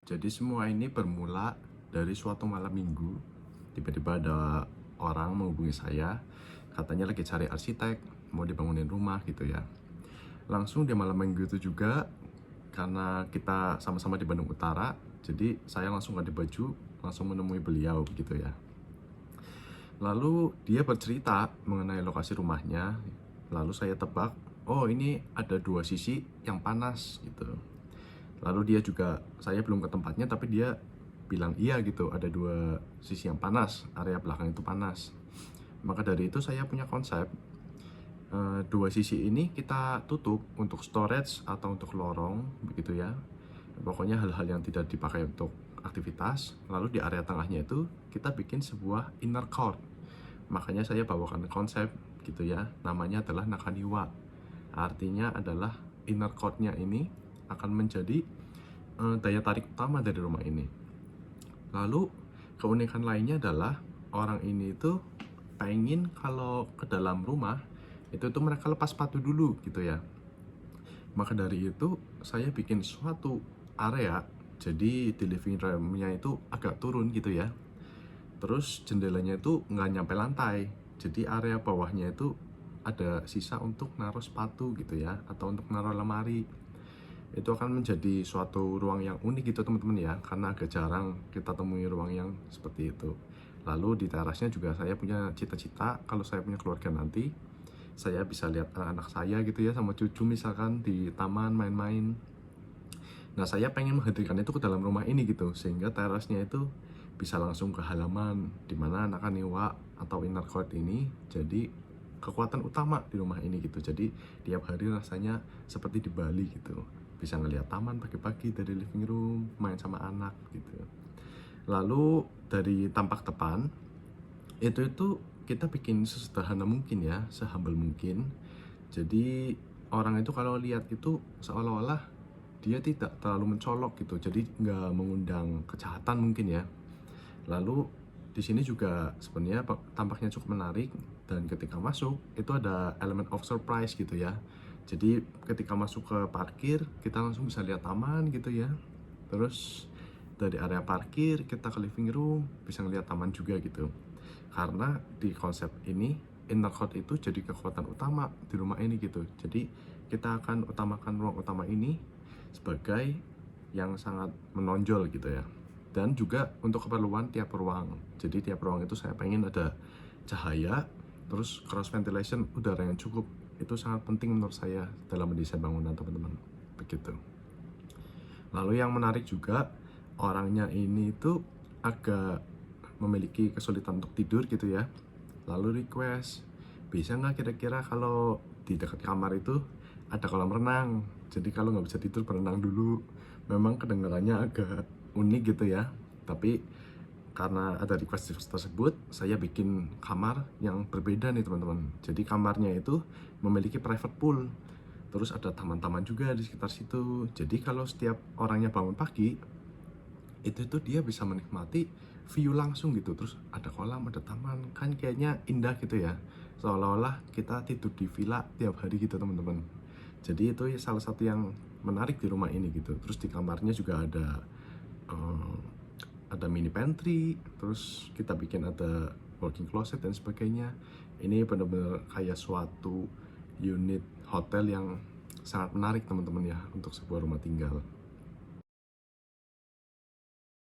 Jadi semua ini bermula dari suatu malam minggu. Tiba-tiba ada orang menghubungi saya, katanya lagi cari arsitek, mau dibangunin rumah gitu ya. Langsung di malam minggu itu juga, karena kita sama-sama di Bandung Utara, jadi saya langsung ganti baju, langsung menemui beliau gitu ya. Lalu dia bercerita mengenai lokasi rumahnya, lalu saya tebak, oh ini ada dua sisi yang panas gitu. Lalu dia juga, saya belum ke tempatnya tapi dia bilang iya gitu, ada dua sisi yang panas, area belakang itu panas. Maka dari itu saya punya konsep, dua sisi ini kita tutup untuk storage atau untuk lorong begitu ya. Pokoknya hal-hal yang tidak dipakai untuk aktivitas. Lalu di area tengahnya itu kita bikin sebuah inner court. Makanya saya bawakan konsep gitu ya, namanya adalah Nakaniwa. Artinya adalah inner court-nya ini akan menjadi daya tarik utama dari rumah ini. Lalu keunikan lainnya adalah orang ini itu pengen kalau ke dalam rumah itu tuh mereka lepas sepatu dulu gitu ya. Maka dari itu saya bikin suatu area, jadi di living room-nya itu agak turun gitu ya. Terus jendelanya itu nggak nyampe lantai, jadi area bawahnya itu ada sisa untuk naruh sepatu gitu ya, atau untuk naruh lemari. Itu akan menjadi suatu ruang yang unik gitu teman-teman ya, karena agak jarang kita temui ruang yang seperti itu. Lalu di terasnya juga saya punya cita-cita kalau saya punya keluarga nanti, saya bisa lihat anak-anak saya gitu ya, sama cucu misalkan di taman main-main. Nah saya pengen menghadirkan itu ke dalam rumah ini gitu, sehingga terasnya itu bisa langsung ke halaman, dimana Nakaniwa atau inner court ini jadi kekuatan utama di rumah ini gitu. Jadi tiap hari rasanya seperti di Bali gitu, bisa ngelihat taman pagi-pagi dari living room, main sama anak gitu. Lalu dari tampak depan itu kita bikin sesederhana mungkin ya, sehumble mungkin. Jadi orang itu kalau lihat itu seolah-olah dia tidak terlalu mencolok gitu, jadi nggak mengundang kejahatan mungkin ya. Lalu di sini juga sebenarnya tampaknya cukup menarik, dan ketika masuk itu ada elemen of surprise gitu ya. Jadi ketika masuk ke parkir kita langsung bisa lihat taman gitu ya. Terus dari area parkir kita ke living room bisa ngeliat taman juga gitu. Karena di konsep ini inner court itu jadi kekuatan utama di rumah ini gitu. Jadi kita akan utamakan ruang utama ini sebagai yang sangat menonjol gitu ya. Dan juga untuk keperluan tiap ruang. Jadi tiap ruang itu saya pengen ada cahaya, terus cross ventilation, udara yang cukup. Itu sangat penting menurut saya dalam mendesain bangunan teman-teman. Begitu. Lalu yang menarik juga, orangnya ini itu agak memiliki kesulitan untuk tidur gitu ya. Lalu request, bisa nggak kira-kira kalau di dekat kamar itu ada kolam renang, jadi kalau nggak bisa tidur berenang dulu. Memang kedengarannya agak unik gitu ya, tapi karena ada request tersebut, saya bikin kamar yang berbeda nih teman-teman. Jadi kamarnya itu memiliki private pool, terus ada taman-taman juga di sekitar situ. Jadi kalau setiap orangnya bangun pagi, itu dia bisa menikmati view langsung gitu. Terus ada kolam, ada taman, kan kayaknya indah gitu ya, seolah-olah kita tidur di villa tiap hari gitu teman-teman. Jadi itu salah satu yang menarik di rumah ini gitu. Terus di kamarnya juga ada mini pantry, terus kita bikin ada walking closet dan sebagainya. Ini benar-benar kayak suatu unit hotel yang sangat menarik teman-teman ya, untuk sebuah rumah tinggal.